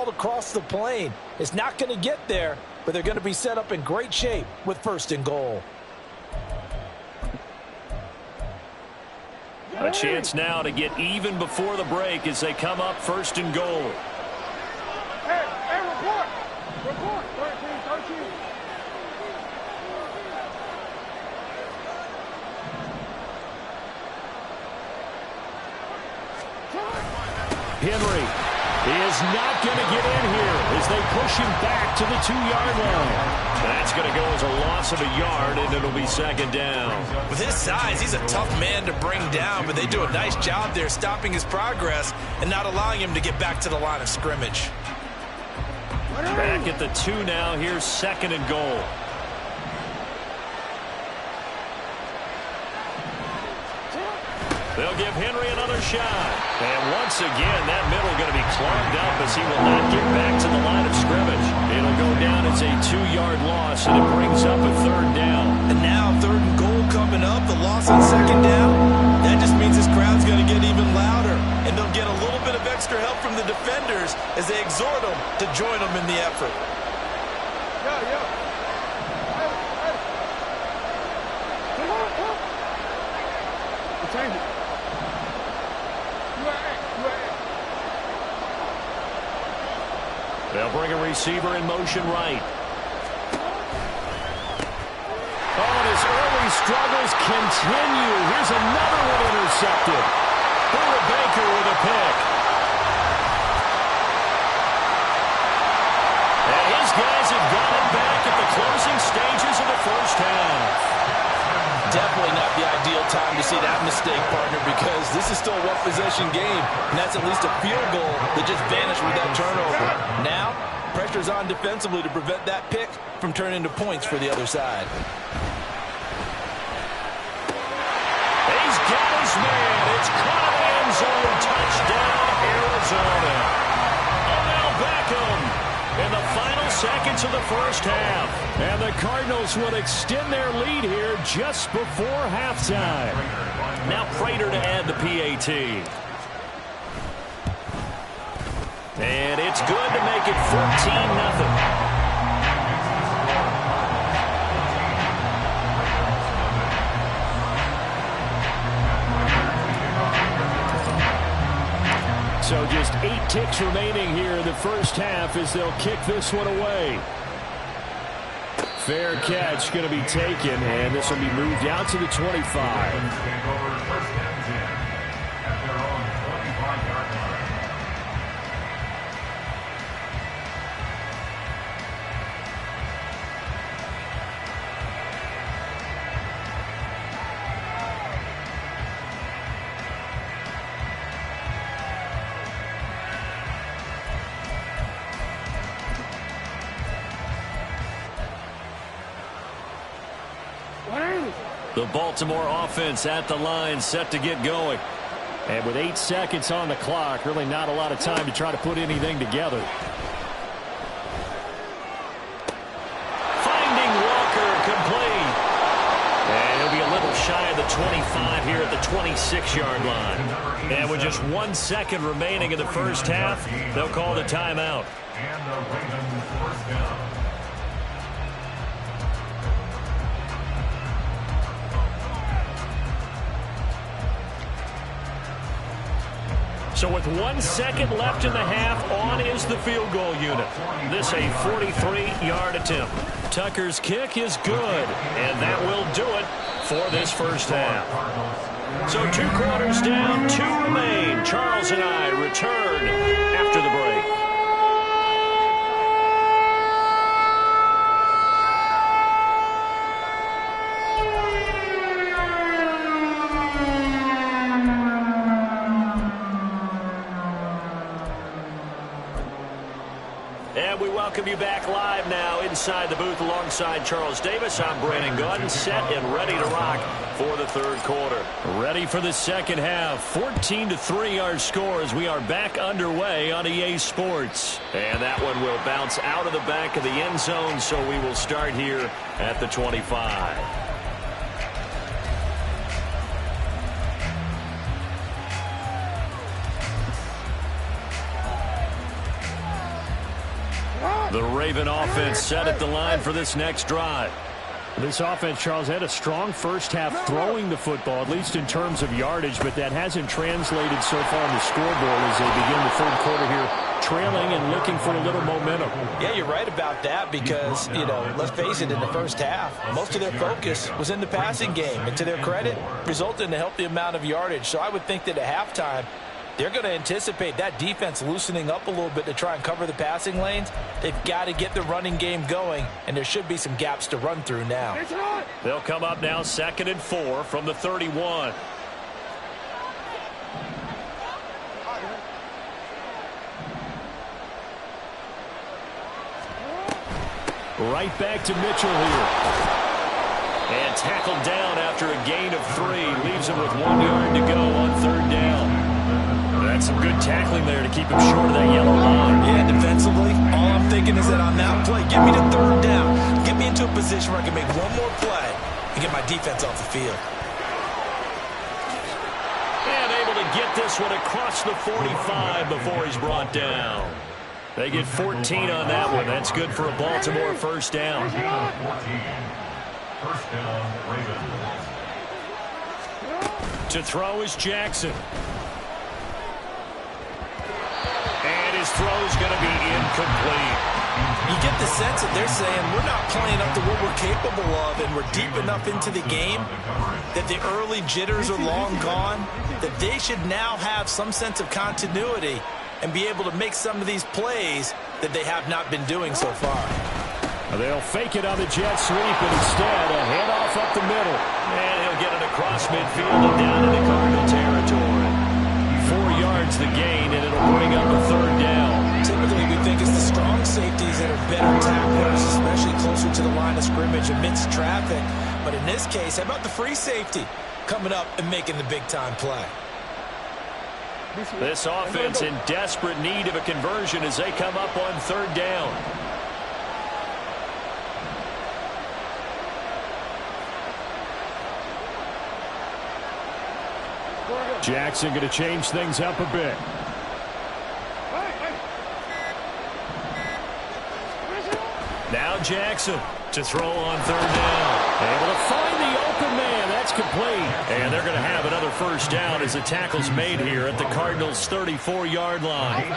all across the plane. It's not going to get there, but they're going to be set up in great shape with 1st and goal. A chance now to get even before the break as they come up 1st and goal. Hey, report! Report! 13. Henry is not going to get in here as they push him back to the 2-yard line. That's going to go as a loss of a yard, and it'll be 2nd down. With his size, he's a tough man to bring down, but they do a nice job there stopping his progress and not allowing him to get back to the line of scrimmage. Back at the 2 now. Here's 2nd and goal. They'll give Henry another shot. And once again, that middle going to be clogged up as he will not get back to the line of scrimmage. It'll go down as a 2-yard loss, and it brings up a 3rd down. And now 3rd and goal coming up, the loss on 2nd down. That just means this crowd's going to get even louder, and they'll get a little bit of extra help from the defenders as they exhort them to join them in the effort. Yeah. Change it. They'll bring a receiver in motion right. Oh, and his early struggles continue. Here's another one intercepted. Buda Baker with a pick. And his guys have got it back at the closing stages of the 1st half. Definitely not the ideal time to see that mistake, partner, because this is still a one-possession game, and that's at least a field goal that just vanished with that turnover. Now, pressure's on defensively to prevent that pick from turning into points for the other side. He's got his man. It's caught in the end zone. Touchdown, Arizona. Odell Beckham in the final seconds of the 1st half. And the Cardinals will extend their lead here just before halftime. Now Prater to add the PAT. And it's good to make it 14-0. So just 8 ticks remaining here in the 1st half as they'll kick this one away. Fair catch going to be taken, and this will be moved out to the 25. The Baltimore offense at the line, set to get going. And with 8 seconds on the clock, really not a lot of time to try to put anything together. Finding Walker, complete. And he'll be a little shy of the 25 here at the 26-yard line. And with just 1 second remaining in the 1st half, they'll call the timeout. And the Ravens 4th down. So with 1 second left in the half, on is the field goal unit. This a 43-yard attempt. Tucker's kick is good, and that will do it for this 1st half. So 2 quarters down, 2 remain. Charles and I return after the break. And we welcome you back live now inside the booth alongside Charles Davis. I'm Brandon Gaudin, set and ready to rock for the 3rd quarter. Ready for the 2nd half. 14-3 our score as we are back underway on EA Sports. And that one will bounce out of the back of the end zone, so we will start here at the 25. The Raven offense set at the line for this next drive. This offense, Charles, had a strong first half throwing the football, at least in terms of yardage, but that hasn't translated so far on the scoreboard as they begin the third quarter here, trailing and looking for a little momentum. Yeah, you're right about that because, let's face it, in the first half, most of their focus was in the passing game. And to their credit, resulted in a healthy amount of yardage. So I would think that at halftime, they're going to anticipate that defense loosening up a little bit to try and cover the passing lanes. They've got to get the running game going, and there should be some gaps to run through now. They'll come up now 2nd and 4 from the 31. Right back to Mitchell here. And tackled down after a gain of 3. Leaves him with 1 yard to go on 3rd down. That's some good tackling there to keep him short of that yellow line. Yeah, defensively, all I'm thinking is that on that play, get me to 3rd down. Get me into a position where I can make one more play and get my defense off the field. And able to get this one across the 45 before he's brought down. They get 14 on that one. That's good for a Baltimore first down. 14. First down, Ravens. To throw is Jackson. And his throw's going to be incomplete. You get the sense that they're saying we're not playing up to what we're capable of, and we're deep enough into the game that the early jitters are long gone, that they should now have some sense of continuity and be able to make some of these plays that they have not been doing so far. They'll fake it on the jet sweep, and instead a handoff up the middle. And he'll get it across midfield and down into Cardinal territory. 4 yards the gain, and it'll bring up a 3rd down. Typically, we think it's the strong safeties that are better tacklers, especially closer to the line of scrimmage amidst traffic. But in this case, how about the free safety coming up and making the big-time play? This offense in desperate need of a conversion as they come up on 3rd down. Jackson going to change things up a bit. Now Jackson to throw on 3rd down. Able to find the open man. That's complete. And they're going to have another first down as the tackle's made here at the Cardinals' 34-yard line.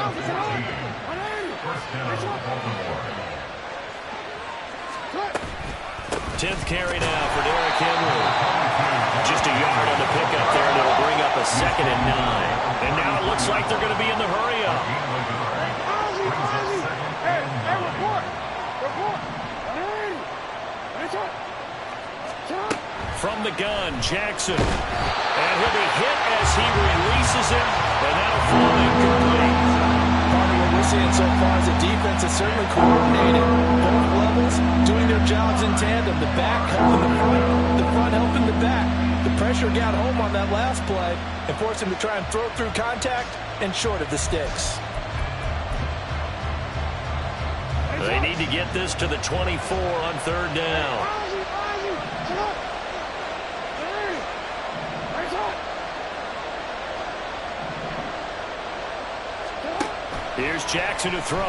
10th carry now for Derrick Henry. Just a yard on the pickup there, and it'll bring up a 2nd and 9. And now it looks like they're going to be in the hurry-up. From the gun, Jackson. And he'll be hit as he releases it, and that'll fall incomplete. Part of what we're seeing so far is the defense is certainly coordinated. Both levels doing their jobs in tandem. The back helping the front helping the back. The pressure got home on that last play and forced him to try and throw through contact and short of the sticks. They need to get this to the 24 on 3rd down. Here's Jackson to throw.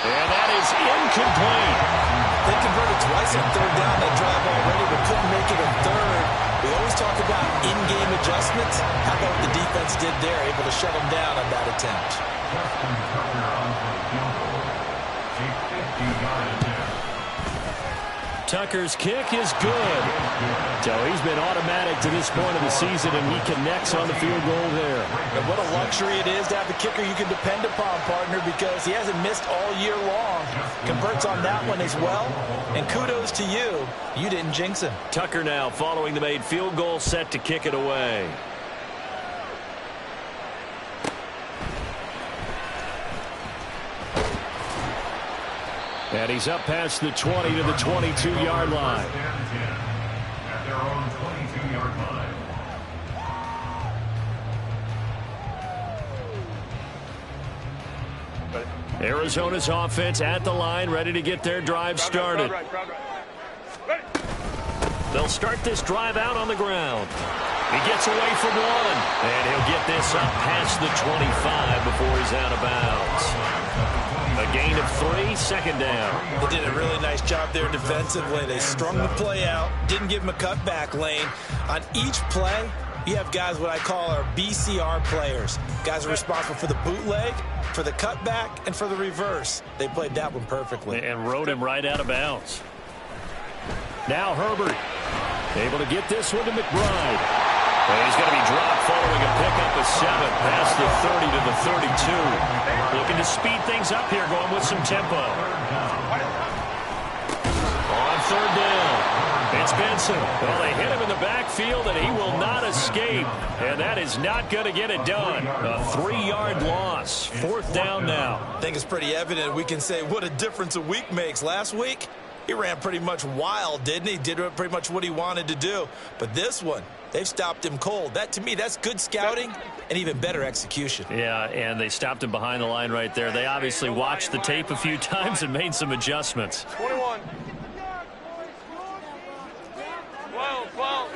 And that is incomplete. They converted twice on 3rd down that drive already, but couldn't make it on 3rd. We always talk about in-game adjustments. How about what the defense did there, able to shut them down on that attempt? Justin Tucker on for the field goal. A 50-yard attempt. Tucker's kick is good. So he's been automatic to this point of the season, and he connects on the field goal there. And what a luxury it is to have a kicker you can depend upon, partner, because he hasn't missed all year long. Converts on that one as well. And kudos to you. You didn't jinx him. Tucker now following the made field goal, set to kick it away. And he's up past the 20 to the 22-yard line. At their own 22-yard line. Arizona's offense at the line, ready to get their drive started. They'll start this drive out on the ground. He gets away from one, and he'll get this up past the 25 before he's out of bounds. A gain of 3, second down. They did a really nice job there defensively. They strung the play out, didn't give him a cutback lane. On each play, you have guys what I call our BCR players. Guys are responsible for the bootleg, for the cutback, and for the reverse. They played that one perfectly. And rode him right out of bounds. Now Herbert able to get this one to McBride. And he's going to be dropped following a pickup of 7 past the 30 to the 32. Looking to speed things up here, going with some tempo. On third down, it's Benson. Well, they hit him in the backfield, and he will not escape. And that is not going to get it done. A 3-yard loss. Fourth down now. I think it's pretty evident we can say what a difference a week makes. Last week, he ran pretty much wild, didn't he? Did pretty much what he wanted to do. But this one, they've stopped him cold. That, to me, that's good scouting and even better execution. Yeah, and they stopped him behind the line right there. They obviously watched the tape a few times and made some adjustments. 21. 12.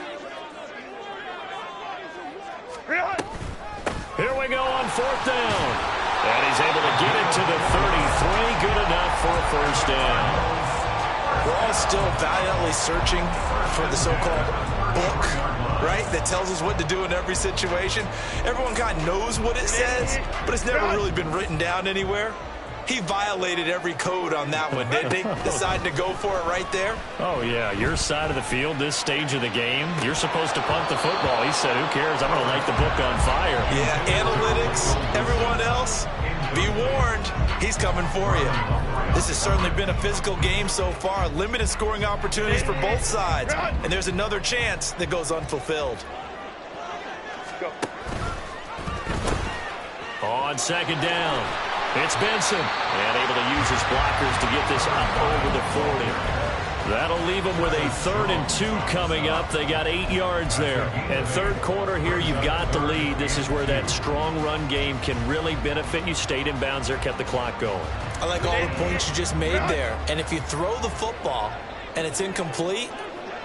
Here we go on fourth down. And he's able to get it to the 33. Good enough for a first down. We're all still valiantly searching for the so-called book, right, that tells us what to do in every situation. Everyone kind of knows what it says, but it's never really been written down anywhere. He violated every code on that one, didn't he? Deciding to go for it right there. Oh, yeah, your side of the field, this stage of the game, you're supposed to punt the football. He said, who cares? I'm going to light the book on fire. Yeah, analytics, everyone else, be warned, he's coming for you. This has certainly been a physical game so far. Limited scoring opportunities for both sides. And there's another chance that goes unfulfilled. On second down, it's Benson. And able to use his blockers to get this up over the 40. That'll leave them with a 3rd and 2 coming up. They got 8 yards there. And third quarter here, you've got the lead. This is where that strong run game can really benefit you. Stayed in bounds there, kept the clock going. I like all the points you just made there. And if you throw the football and it's incomplete,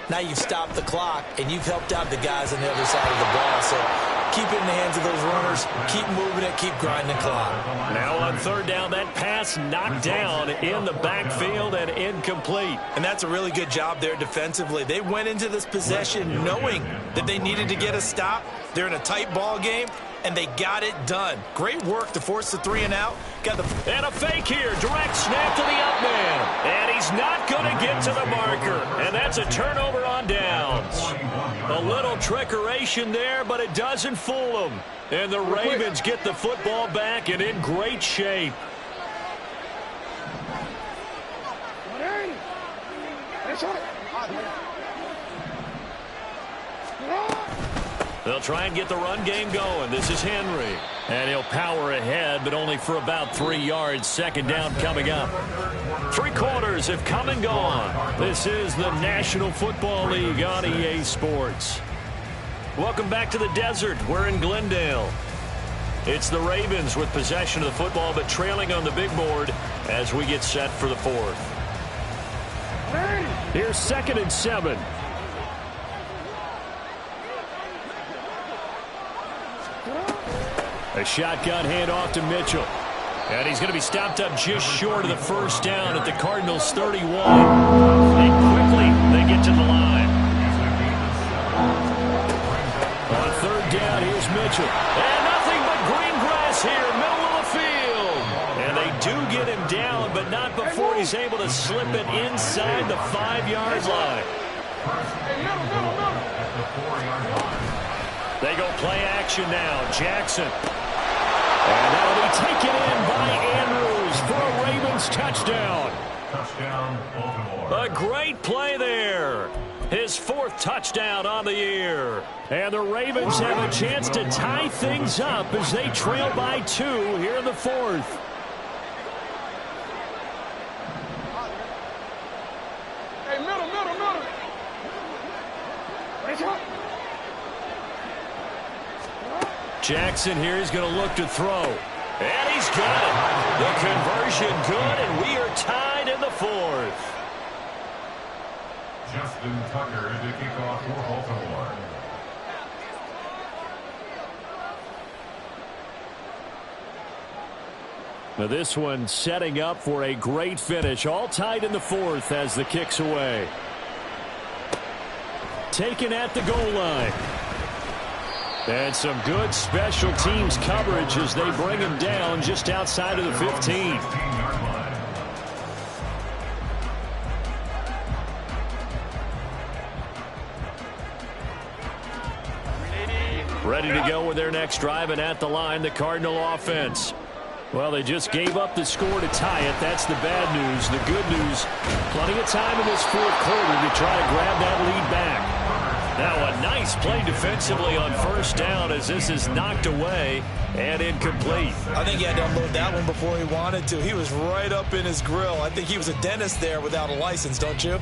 now you've stopped the clock and you've helped out the guys on the other side of the ball. So keep it in the hands of those runners. Keep moving it. Keep grinding the clock. Now on third down, that pass knocked down in the backfield and incomplete. And that's a really good job there defensively. They went into this possession knowing that they needed to get a stop. They're in a tight ball game, and they got it done. Great work to force the 3 and out. And a fake here. Direct snap to the up man. And he's not going to get to the marker. And that's a turnover on downs. A little trickeration there, but it doesn't fool them. And the Ravens get the football back and in great shape. They'll try and get the run game going. This is Henry. And he'll power ahead, but only for about 3 yards. Second down coming up. 3 quarters have come and gone. This is the National Football League on EA Sports. Welcome back to the desert. We're in Glendale. It's the Ravens with possession of the football, but trailing on the big board as we get set for the 4th. Here's 2nd and 7. A shotgun handoff to Mitchell. And he's going to be stopped up just short of the first down at the Cardinals' 31. And quickly, they get to the line. On third down, here's Mitchell. And nothing but green grass here, middle of the field. And they do get him down, but not before he's able to slip it inside the 5-yard line. They go play action now. Jackson. And that'll be taken in by Andrews for a Ravens touchdown. Touchdown, Baltimore. A great play there. His 4th touchdown on the year. And the Ravens have a chance to tie things up as they trail by 2 here in the 4th. Hey, middle. Jackson here is going to look to throw. And he's got it. The conversion good, and we are tied in the 4th. Justin Tucker to kick off for Baltimore. Now this one setting up for a great finish. All tied in the fourth as the kick's away. Taken at the goal line. And some good special teams coverage as they bring him down just outside of the 15. Ready to go with their next drive, and at the line, the Cardinal offense. Well, they just gave up the score to tie it. That's the bad news. The good news, plenty of time in this fourth quarter to try to grab that lead back. Now a nice play defensively on first down as this is knocked away and incomplete. I think he had to unload that one before he wanted to. He was right up in his grill. I think he was a dentist there without a license, don't you?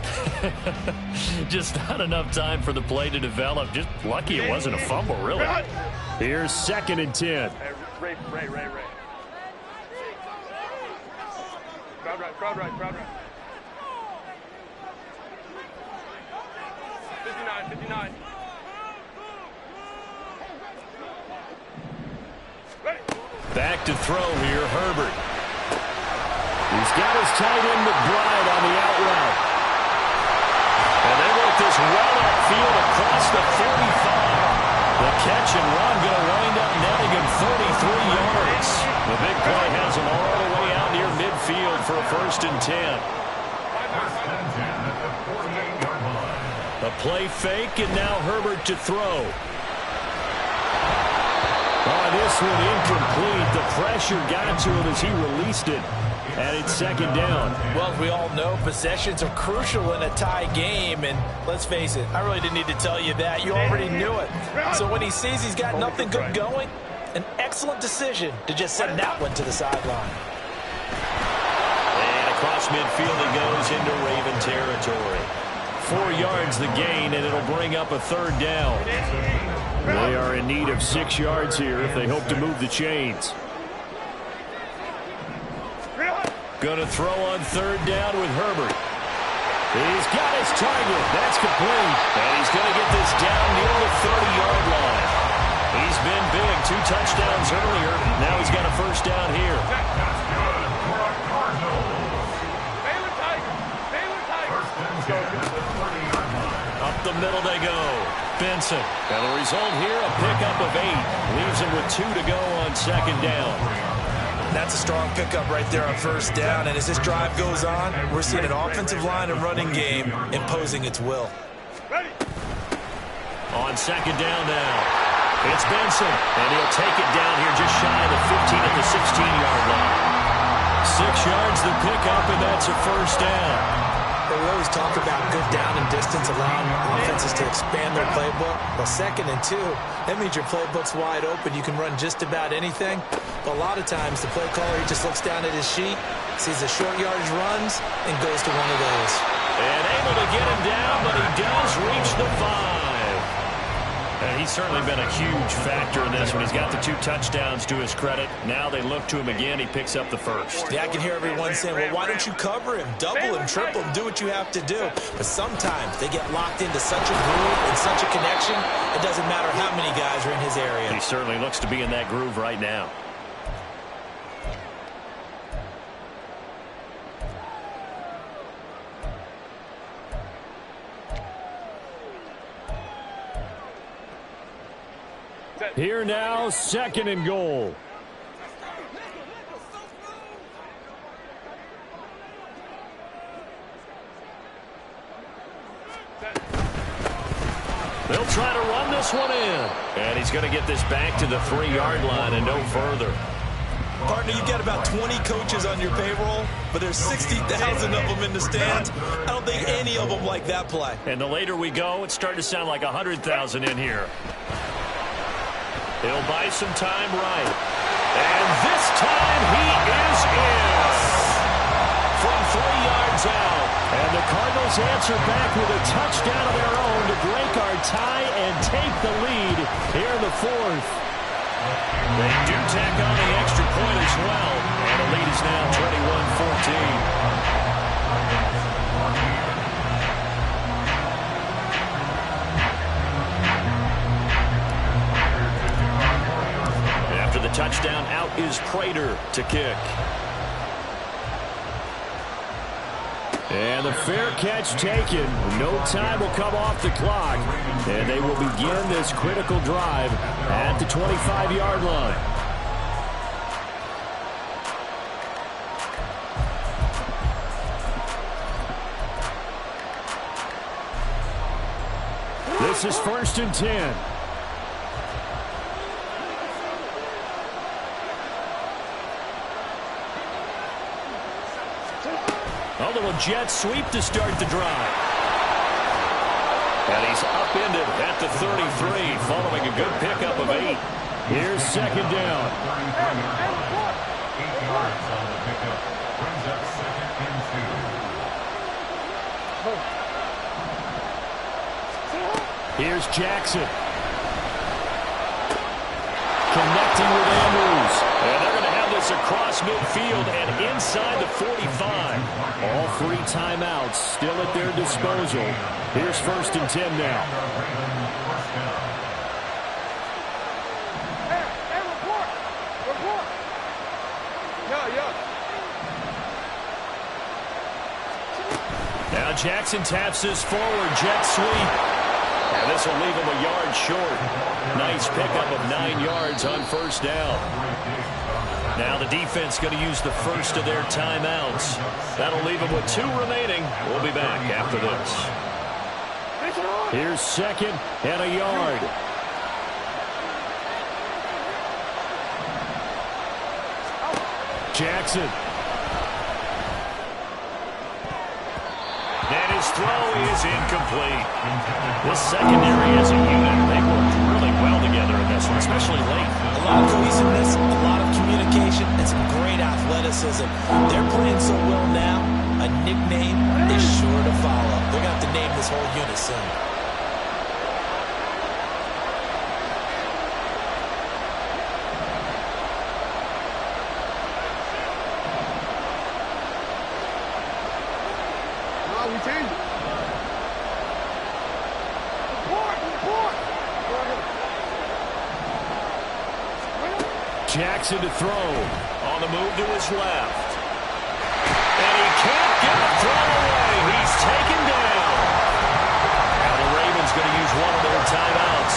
Just not enough time for the play to develop. Just lucky it wasn't a fumble, really. Here's 2nd and 10. Ray. Crowd right. 59. Ready. Back to throw here, Herbert. He's got his tight end McBride on the out route. And they work this well upfield across the 45. The catch and run going to wind up netting him 33 yards. The big play has him all the way out near midfield for a 1st and 10. A play fake, and now Herbert to throw. Oh, this one incomplete. The pressure got to him as he released it. And it's 2nd down. Well, as we all know, possessions are crucial in a tie game. And let's face it, I really didn't need to tell you that. You already knew it. So when he sees he's got nothing good going, an excellent decision to just send that one to the sideline. And across midfield he goes into Raven territory. 4 yards the gain, and it'll bring up a 3rd down. They are in need of 6 yards here if they hope to move the chains. Going to throw on 3rd down with Herbert. He's got his target. That's complete. And he's going to get this down near the 30-yard line. He's been big. 2 touchdowns earlier. Now he's got a 1st down here. Up the middle they go. Benson. And the result here, a pickup of 8. Leaves him with 2 to go on 2nd down. That's a strong pickup right there on 1st down. And as this drive goes on, we're seeing an offensive line and running game imposing its will. Ready. On 2nd down now, it's Benson. And he'll take it down here just shy of the 15 at the 16-yard line. 6 yards the pickup, and that's a 1st down. We always talk about good down and distance, allowing offenses to expand their playbook. Well, 2nd and 2, that means your playbook's wide open. You can run just about anything. But a lot of times, the play caller, he just looks down at his sheet, sees the short yardage runs, and goes to one of those. And able to get him down, but he does reach the 5. And he's certainly been a huge factor in this one. He's got the 2 touchdowns to his credit. Now they look to him again. He picks up the 1st. Yeah, I can hear everyone saying, well, why don't you cover him, double him, triple him, do what you have to do. But sometimes they get locked into such a groove and such a connection, it doesn't matter how many guys are in his area. He certainly looks to be in that groove right now. Here now, 2nd and goal. They'll try to run this one in. And he's going to get this back to the 3-yard line and no further. Partner, you've got about 20 coaches on your payroll, but there's 60,000 of them in the stands. I don't think any of them like that play. And the later we go, it's starting to sound like 100,000 in here. He'll buy some time right. And this time he is in. From 3 yards out. And the Cardinals answer back with a touchdown of their own to break our tie and take the lead here in the 4th. They do tack on the extra point as well. And the lead is now 21-14. After the touchdown out is Prater to kick. And the fair catch taken. No time will come off the clock. And they will begin this critical drive at the 25-yard line. This is 1st and 10. A little jet sweep to start the drive. And he's upended at the 33 following a good pickup of 8. Here's 2nd down. 8 yards on the pickup. Brings up 2nd and 2. Here's Jackson. Connecting with Andrews. And they're going to have this across midfield and inside the 45. All 3 timeouts still at their disposal. Here's 1st and 10 now. Hey, report. Report. Yeah. Now Jackson taps this forward jet sweep. And this will leave him a yard short. Nice pickup of 9 yards on 1st down. Now the defense going to use the first of their timeouts. That'll leave them with 2 remaining. We'll be back after this. Here's 2nd and a yard. Jackson. And his throw is incomplete. This secondary as a unit, they worked really well together in this one, especially late. A lot of cohesiveness, a lot of communication, and some great athleticism. They're playing so well now, a nickname is sure to follow. They're going to have to name this whole unit soon. Jackson to throw. On the move to his left. And he can't get the throw away. He's taken down. Now the Ravens going to use one of their timeouts,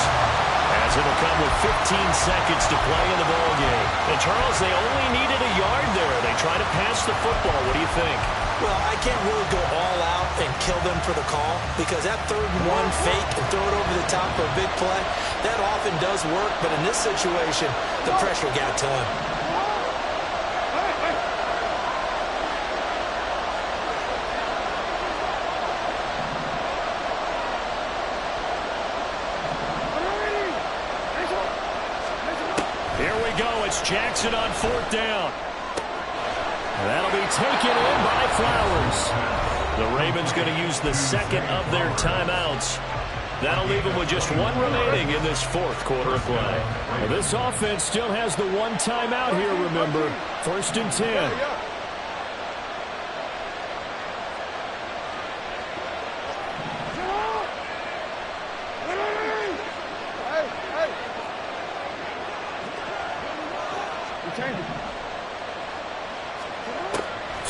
as it'll come with 15 seconds to play in the ballgame. And Charles, they only needed a yard there. They try to pass the football. What do you think? Well, I can't really go all out and kill them for the call, because that 3rd and 1 fake and throw it over the top for a big play, that often does work, but in this situation, the pressure got to him. Here we go. It's Jackson on 4th down. That'll be taken in by Flowers. The Ravens going to use the 2nd of their timeouts. That'll leave them with just 1 remaining in this 4th quarter of play. Well, this offense still has the 1 timeout here, remember. 1st and 10.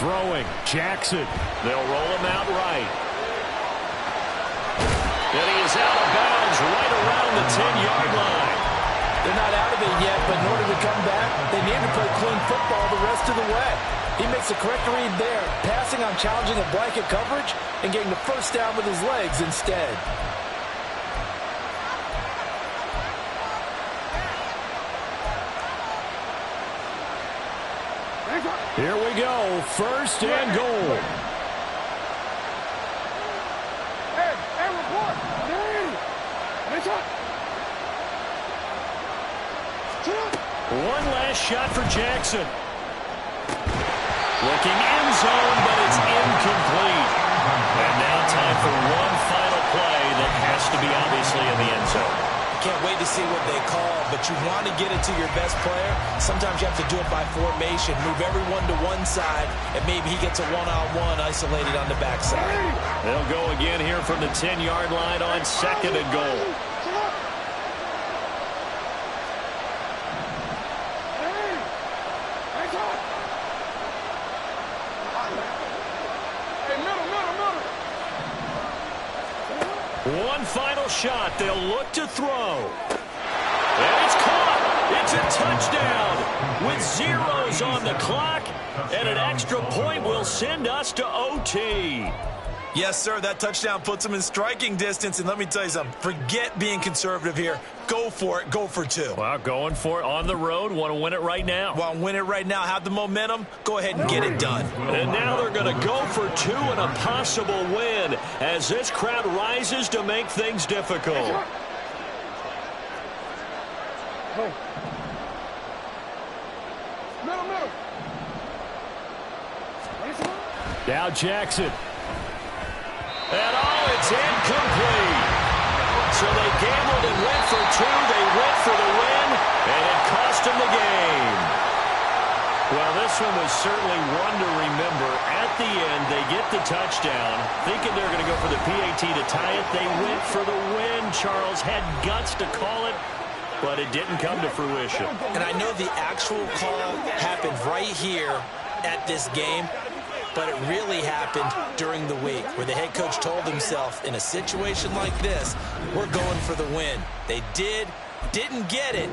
Throwing, Jackson. They'll roll him out right. And he is out of bounds right around the 10-yard line. They're not out of it yet, but in order to come back, they need to play clean football the rest of the way. He makes the correct read there, passing on challenging a blanket coverage and getting the 1st down with his legs instead. Here we go, 1st and goal. Hey, report. One last shot for Jackson. Looking end zone, but it's incomplete. And now time for one final play that has to be obviously in the end zone. Can't wait to see what they call, but you want to get it to your best player. Sometimes you have to do it by formation. Move everyone to one side, and maybe he gets a one-on-one isolated on the backside. They'll go again here from the 10-yard line on 2nd and goal. One final shot. They'll look to throw. And it's caught. It's a touchdown with zeros on the clock. And an extra point will send us to OT. Yes, sir, that touchdown puts them in striking distance. And let me tell you something, forget being conservative here. Go for it. Go for two. Well, going for it on the road. Want to win it right now. Want to win it right now. Have the momentum. Go ahead and get it done. And now they're going to go for two and a possible win as this crowd rises to make things difficult. Hey. Middle. Now Jackson. And it's incomplete. So they gambled and went for two. They went for the win, and it cost them the game. Well, this one was certainly one to remember. At the end, they get the touchdown, thinking they're going to go for the PAT to tie it. They went for the win. Charles had guts to call it, but it didn't come to fruition. And I know the actual call happened right here at this game, but it really happened during the week where the head coach told himself, in a situation like this, we're going for the win. They didn't get it,